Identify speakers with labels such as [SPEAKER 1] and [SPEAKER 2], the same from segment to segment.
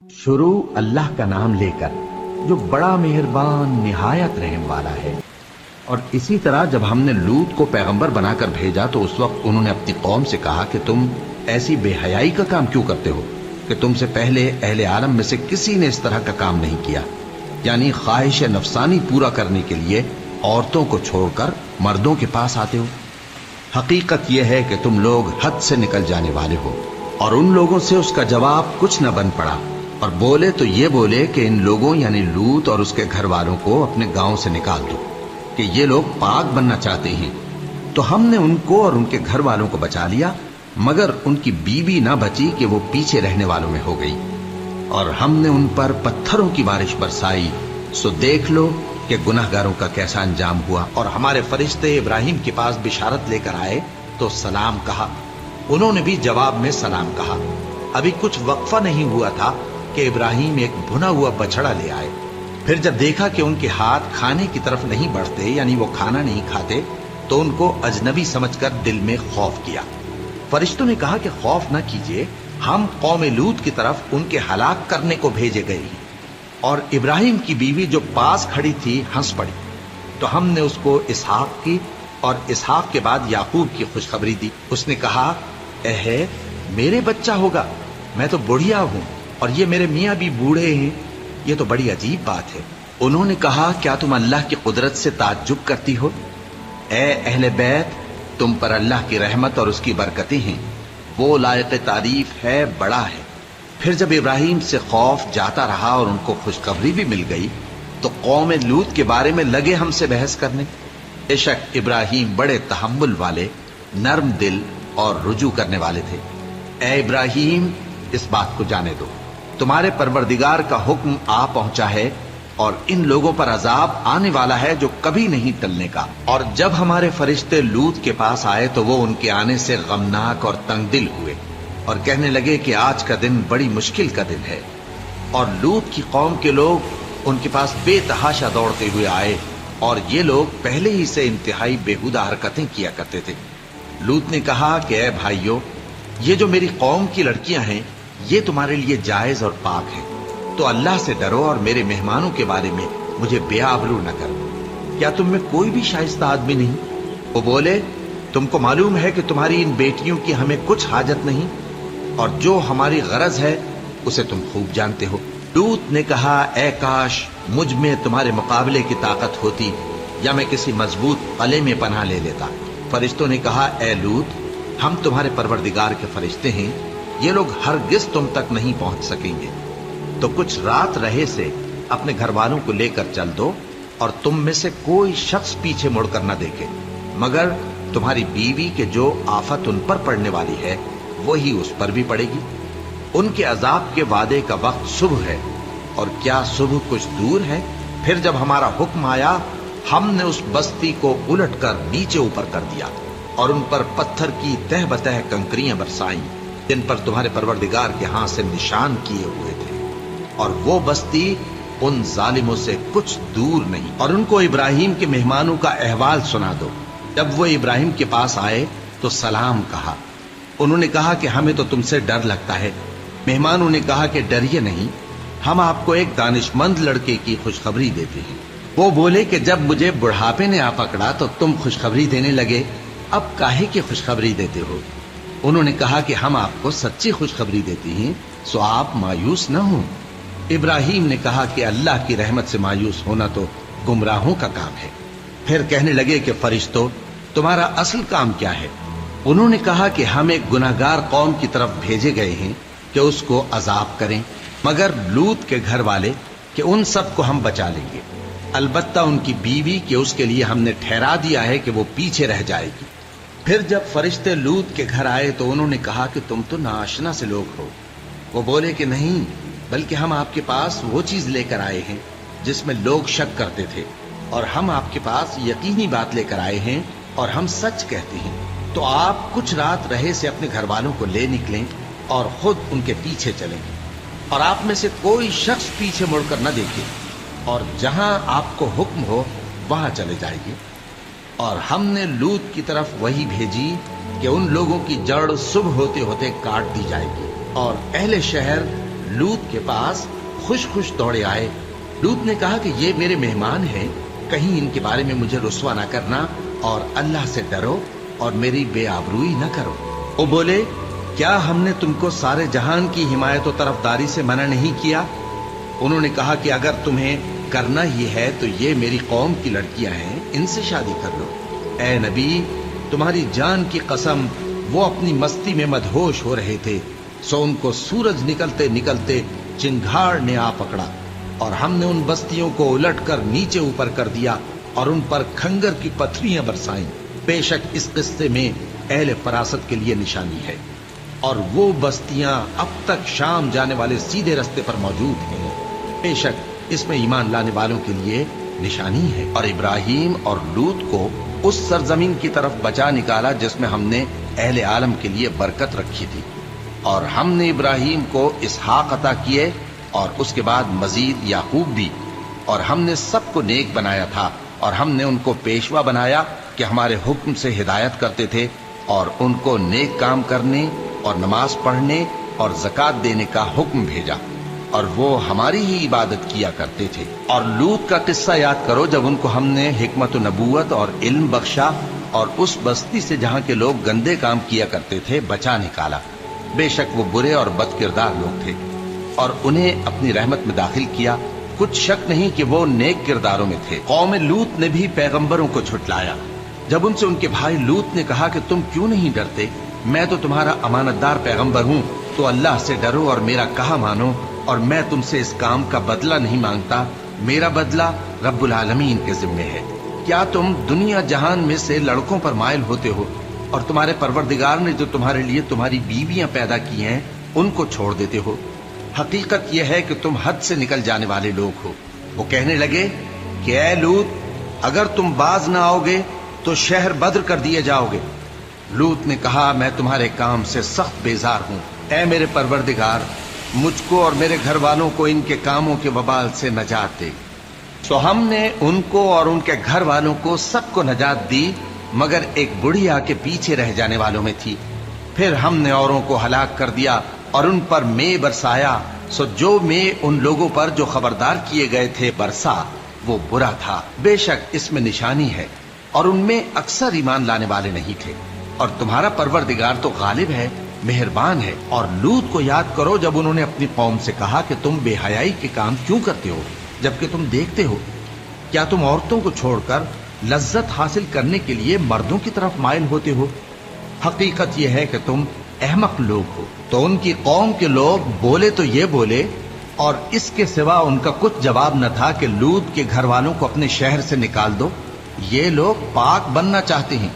[SPEAKER 1] शुरू अल्लाह का नाम लेकर जो बड़ा मेहरबान निहायत रहम वाला है। और इसी तरह जब हमने लूत को पैगंबर बनाकर भेजा तो उस वक्त उन्होंने अपनी कौम से कहा कि तुम ऐसी बेहयाई का काम क्यों करते हो कि तुमसे पहले अहले आलम में से किसी ने इस तरह का काम नहीं किया, यानी ख्वाहिश नफसानी पूरा करने के लिए औरतों को छोड़कर मर्दों के पास आते हो। हकीकत यह है कि तुम लोग हद से निकल जाने वाले हो। और उन लोगों से उसका जवाब कुछ न बन पड़ा, और बोले तो ये बोले कि इन लोगों यानी लूत और उसके घर वालों को अपने गांव से निकाल दो कि ये लोग पाक बनना चाहते हैं। तो हमने उनको और उनके घर वालों को बचा लिया, मगर उनकी बीवी ना बची कि वो पीछे रहने वालों में हो गई। और हमने उन पर पत्थरों की बारिश बरसाई, सो देख लो कि गुनाहगारों का कैसा अंजाम हुआ। और हमारे फरिश्ते इब्राहिम के पास बिशारत लेकर आए तो सलाम कहा, उन्होंने भी जवाब में सलाम कहा। अभी कुछ वक्फा नहीं हुआ था कि इब्राहिम एक भुना हुआ बछड़ा ले आए। फिर जब देखा कि उनके हाथ खाने की तरफ नहीं बढ़ते, यानी वो खाना नहीं खाते, तो उनको अजनबी समझकर दिल में खौफ किया। फरिश्तों ने कहा कि खौफ न कीजिए, हम कौम लूत की तरफ उनके हलाक करने को भेजे गए हैं। और इब्राहिम की बीवी जो पास खड़ी थी हंस पड़ी, तो हमने उसको इसहाक की और इसहाक के बाद याकूब की खुशखबरी दी। उसने कहा, एहे मेरे बच्चा होगा, मैं तो बुढ़िया हूं और ये मेरे मियाँ भी बूढ़े हैं, ये तो बड़ी अजीब बात है। उन्होंने कहा, क्या तुम अल्लाह की कुदरत से ताज्जुब करती हो? ए अहले बैत, तुम पर अल्लाह की रहमत और उसकी बरकतें हैं, वो लायक तारीफ है, बड़ा है। फिर जब इब्राहिम से खौफ जाता रहा और उनको खुशखबरी भी मिल गई, तो कौम लूत के बारे में लगे हमसे बहस करने। बेशक इब्राहिम बड़े तहम्मुल वाले, नर्म दिल और रुजू करने वाले थे। ए इब्राहिम, इस बात को जाने दो, तुम्हारे परवरदिगार का हुक्म आ पहुंचा है और इन लोगों पर अजाब आने वाला है जो कभी नहीं टलने का। और जब हमारे फरिश्ते लूत के पास आए तो वो उनके आने से गमनाक और तंगदिल हुए और कहने लगे कि आज का दिन बड़ी मुश्किल का दिन है। और लूत की कौम के लोग उनके पास बेतहाशा दौड़ते हुए आए, और ये लोग पहले ही से इंतहाई बेहुदा हरकतें किया करते थे। लूत ने कहा कि ए भाइयों, ये जो मेरी कौम की लड़कियां हैं, ये तुम्हारे लिए जायज और पाक है, तो अल्लाह से डरो और मेरे मेहमानों के बारे में मुझे बेआबरू न करो। क्या तुम में कोई भी शाइस्ता आदमी नहीं? वो बोले, तुमको मालूम है कि तुम्हारी इन बेटियों की हमें कुछ हाजत नहीं, और जो हमारी गरज है उसे तुम खूब जानते हो। लूत ने कहा, ए काश मुझ में तुम्हारे मुकाबले की ताकत होती, या मैं किसी मजबूत कले में पनाह ले लेता। फरिश्तों ने कहा, ए लूत, हम तुम्हारे परवरदिगार के फरिश्ते हैं, ये लोग हरगिज तुम तक नहीं पहुंच सकेंगे। तो कुछ रात रहे से अपने घर वालों को लेकर चल दो, और तुम में से कोई शख्स पीछे मुड़कर न देखे, मगर तुम्हारी बीवी के जो आफत उन पर पड़ने वाली है वही उस पर भी पड़ेगी। उनके अजाब के वादे का वक्त सुबह है, और क्या सुबह कुछ दूर है? फिर जब हमारा हुक्म आया, हमने उस बस्ती को उलटकर नीचे ऊपर कर दिया और उन पर पत्थर की तह बतह कंकरियां बरसाईं, जिन पर तुम्हारे परवरदिगार के हाथ से निशान किए हुए थे। और वो बस्ती उन जालिमों से कुछ दूर नहीं। और उनको इब्राहिम के मेहमानों का अहवाल सुना दो। जब वो इब्राहिम के पास आए तो सलाम कहा। उन्होंने कहा कि हमें तो तुमसे डर लगता है। मेहमानों ने कहा कि डरिए नहीं, हम आपको एक दानिशमंद लड़के की खुशखबरी देते हैं। वो बोले कि जब मुझे बुढ़ापे ने आ पकड़ा तो तुम खुशखबरी देने लगे, अब काहे की खुशखबरी देते हो? उन्होंने कहा कि हम आपको सच्ची खुशखबरी देते हैं, सो आप मायूस न हो। इब्राहिम ने कहा कि अल्लाह की रहमत से मायूस होना तो गुमराहों का काम है। फिर कहने लगे कि फरिश्तों, तुम्हारा असल काम क्या है? उन्होंने कहा कि हम एक गुनाहगार कौम की तरफ भेजे गए हैं कि उसको अजाब करें, मगर लूत के घर वाले कि उन सब को हम बचा लेंगे, अलबत्ता उनकी बीवी कि उसके लिए हमने ठहरा दिया है कि वो पीछे रह जाएगी। फिर जब फरिश्ते लूत के घर आए तो उन्होंने कहा कि तुम तो नाआशना से लोग हो। वो बोले कि नहीं, बल्कि हम आपके पास वो चीज लेकर आए हैं जिसमें लोग शक करते थे, और हम आपके पास यकीनी बात लेकर आए हैं और हम सच कहते हैं। तो आप कुछ रात रहे से अपने घर वालों को ले निकलें और खुद उनके पीछे चलें, और आप में से कोई शख्स पीछे मुड़कर न देखे, और जहां आपको हुक्म हो वहां चले जाएंगे। और हमने लूत की तरफ वही भेजी कि उन लोगों की जड़ सुबह होते होते काट दी जाएगी, और अहले शहर लूत के पास खुश खुश दौड़े आए। लूत ने कहा कि ये मेरे मेहमान हैं, कहीं इनके बारे में मुझे रुस्वा ना करना और अल्लाह से डरो और मेरी बेआबरूई न करो। वो बोले, क्या हमने तुमको सारे जहान की हिमायत और तरफदारी से मना नहीं किया? उन्होंने कहा कि अगर तुम्हें करना ही है तो ये मेरी कौम की लड़कियां हैं, इनसे शादी कर लो। ए नबी, तुम्हारी जान की कसम, वो अपनी मस्ती में मदहोश हो रहे थे, सो उनको सूरज निकलते निकलते चिंगार ने आ पकड़ा और हमने उन बस्तियों को उलटकर नीचे ऊपर कर दिया और उन पर खंगर की पत्थरियां बरसाईं। बेशक इस किस्से में अहले फरासत के लिए निशानी है, और वो बस्तियां अब तक शाम जाने वाले सीधे रास्ते पर मौजूद हैं। बेशक इसमें ईमान लाने वालों के लिए निशानी है। और इब्राहिम और लूत को उस सरजमीन की तरफ बचा निकाला जिसमें हमने अहले आलम के लिए बरकत रखी थी, और हमने इब्राहिम को इसहाक अता किए और उसके बाद मजीद याकूब भी, और हमने सबको नेक बनाया था, और हमने उनको पेशवा बनाया कि हमारे हुक्म से हिदायत करते थे, और उनको नेक काम करने और नमाज पढ़ने और ज़कात देने का हुक्म भेजा, और वो हमारी ही इबादत किया करते थे। और लूत का किस्सा याद करो, जब उनको हमने हिकमत नबूवत और इल्म बख्शा और उस बस्ती से जहां के लोग गंदे काम किया करते थे बचा निकाला। बेशक वो बुरे और बदकिरदार लोग थे, और उन्हें अपनी रहमत में दाखिल किया। कुछ शक नहीं कि वो नेक किरदारों में थे। कौम लूत ने भी पैगंबरों को झुटलाया। जब उनसे उनके भाई लूत ने कहा कि तुम क्यों नहीं डरते, मैं तो तुम्हारा अमानतदार पैगंबर हूं, तो अल्लाह से डरो और मेरा कहा मानो, और मैं तुमसे इस काम का बदला नहीं मांगता, मेरा बदला रब्बुल आलमीन के जिम्मे है। क्या तुम दुनिया जहान में से लड़कों पर माइल होते हो, और तुम्हारे परवरदिगार ने जो तुम्हारे लिए तुम्हारी बीवियां पैदा की हैं उनको छोड़ देते हो? हकीकत यह है कि तुम हद से निकल जाने वाले लोग हो। वो कहने लगे कि ऐ लूत, अगर तुम बाज ना आओगे तो शहर बद्र कर दिए जाओगे। लूत ने कहा, मैं तुम्हारे काम से सख्त बेजार हूं। ऐ मेरे परवरदिगार, मुझको और मेरे घर वालों को इनके कामों के वबाल से नजात दे। तो हमने उनको और उनके घर वालों को सबको नजात दी, मगर एक बुढ़िया के पीछे रह जाने वालों में थी। फिर हमने औरों को हलाक कर दिया और उन पर मे बरसाया। सो जो मे उन लोगों पर जो खबरदार किए गए थे बरसा, वो बुरा था। बेशक इसमें निशानी है, और उनमें अक्सर ईमान लाने वाले नहीं थे। और तुम्हारा परवरदिगार तो गालिब है, मेहरबान है। और लूत को याद करो, जब उन्होंने अपनी कौम से कहा कि तुम बेहयाई के काम क्यों करते हो, जबकि तुम देखते हो। क्या तुम औरतों को छोड़कर लज्जत हासिल करने के लिए मर्दों की तरफ माइल होते हो? हकीकत यह है कि तुम अहमक लोग हो। तो उनकी कौम के लोग बोले तो ये बोले, और इसके सिवा उनका कुछ जवाब न था कि लूत के घर वालों को अपने शहर से निकाल दो, ये लोग पाक बनना चाहते हैं।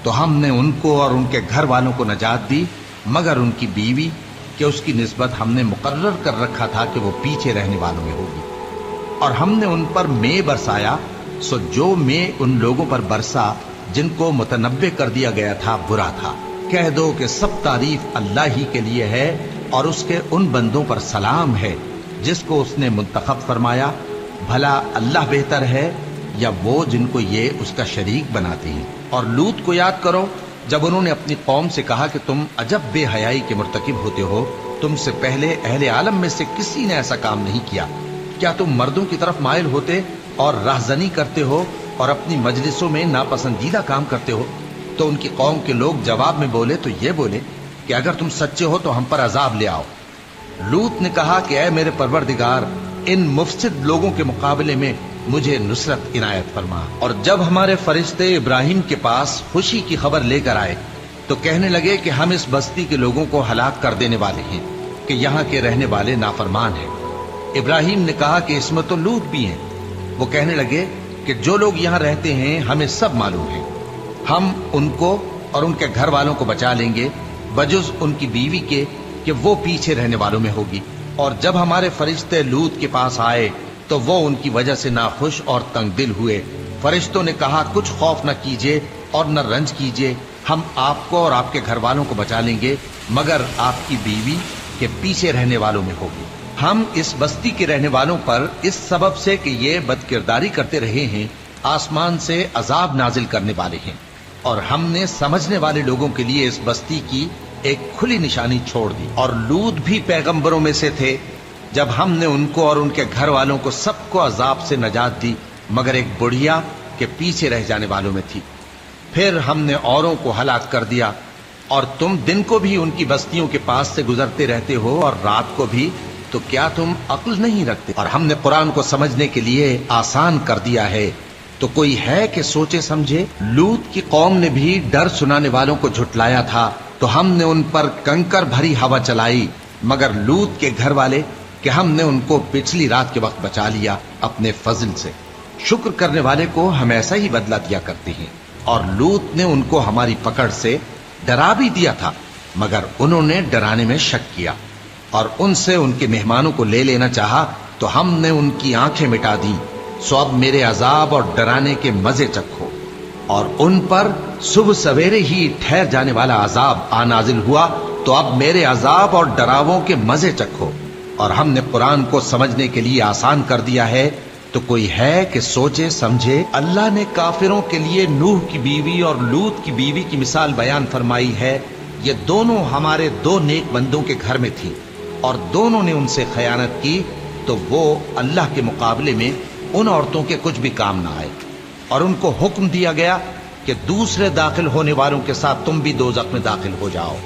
[SPEAKER 1] तो हमने उनको और उनके घर वालों को नजात दी, मगर उनकी बीवी कि उसकी निस्बत हमने मुकर्रर कर रखा था कि वो पीछे रहने वालों में होगी। और हमने उन पर मे बरसाया, सो जो मे उन लोगों पर बरसा जिनको मुतनब्बे कर दिया गया था बुरा था। कह दो कि सब तारीफ अल्लाह ही के लिए है, और उसके उन बंदों पर सलाम है जिसको उसने मुंतखब फरमाया। भला अल्लाह बेहतर है या वो जिनको ये उसका शरीक बनाते हैं। और लूत को याद करो, जब उन्होंने अपनी कौम से कहा कि तुम अजब बेहयाई के मुर्तकिब होते हो, तुमसे पहले अहले आलम में से किसी ने ऐसा काम नहीं किया। क्या तुम मर्दों की तरफ माइल होते और राहजनी करते हो और अपनी मजलिसों में नापसंदीदा काम करते हो? तो उनकी कौम के लोग जवाब में बोले तो ये बोले कि अगर तुम सच्चे हो तो हम पर अजाब ले आओ। लूत ने कहा कि ऐ मेरे परवरदिगार, इन मुफसिद लोगों के मुकाबले में मुझे नुसरत इनायत फरमा। और जब हमारे फरिश्ते इब्राहिम के पास खुशी की खबर लेकर आए तो कहने लगे कि हम इस बस्ती के लोगों को हलाक कर देने वाले हैं कि यहाँ के रहने वाले नाफरमान हैं। इब्राहिम ने कहा कि इसमें तो लूत भी हैं। वो कहने लगे कि जो लोग यहाँ रहते हैं हमें सब मालूम है, हम उनको और उनके घर वालों को बचा लेंगे, बजुज उनकी बीवी के कि वो पीछे रहने वालों में होगी। और जब हमारे फरिश्ते लूत के पास आए तो वो उनकी वजह से नाखुश और तंग दिल हुए। फरिश्तों ने कहा, कुछ खौफ न कीजिए और न रंज कीजिए, हम आपको और आपके घर वालों को बचा लेंगे, मगर आपकी बीवी के पीछे रहने वालों में होगी। हम इस बस्ती के रहने वालों पर इस सबब से कि ये बदकिरदारी करते रहे हैं आसमान से अजाब नाजिल करने वाले हैं। और हमने समझने वाले लोगों के लिए इस बस्ती की एक खुली निशानी छोड़ दी। और लूत भी पैगंबरों में से थे, جب ہم نے ان کو اور ان کے گھر والوں کو سب کو عذاب سے نجات دی مگر ایک بڑھیا کے پیچھے رہ جانے والوں میں تھی. پھر ہم نے اوروں کو ہلاک کر دیا اور تم دن کو بھی ان کی بستیوں کے پاس سے گزرتے رہتے ہو اور رات کو بھی، تو کیا تم عقل نہیں رکھتے؟ اور ہم نے قرآن کو سمجھنے کے لیے آسان کر دیا ہے، تو کوئی ہے کہ سوچے سمجھے؟ لوط کی قوم نے بھی ڈر سنانے والوں کو جھٹلایا تھا تو ہم نے ان پر کنکر بھری ہوا چلائی، مگر لوط کے گھر والے کہ ہم نے ان کو پچھلی رات کے وقت بچا لیا اپنے فضل سے. شکر کرنے والے کو ہم ایسا ہی بدلہ دیا کرتے ہیں. اور لوط نے ان کو ہماری پکڑ سے ڈرا بھی دیا تھا مگر انہوں نے ڈرانے میں شک کیا اور ان سے ان کے مہمانوں کو لے لینا چاہا تو ہم نے ان کی آنکھیں مٹا دی. سو اب میرے عذاب اور ڈرانے کے مزے چکھو. اور ان پر صبح سویرے ہی ٹھہر جانے والا عذاب آ نازل ہوا تو اب میرے عذاب اور ڈراووں کے مزے چکھو. اور ہم نے قرآن کو سمجھنے کے لیے آسان کر دیا ہے، تو کوئی ہے کہ سوچے سمجھے؟ اللہ نے کافروں کے لیے نوح کی بیوی اور لوط کی بیوی کی مثال بیان فرمائی ہے. یہ دونوں ہمارے دو نیک بندوں کے گھر میں تھی اور دونوں نے ان سے خیانت کی، تو وہ اللہ کے مقابلے میں ان عورتوں کے کچھ بھی کام نہ آئے. اور ان کو حکم دیا گیا کہ دوسرے داخل ہونے والوں کے ساتھ تم بھی دوزخ میں داخل ہو جاؤ.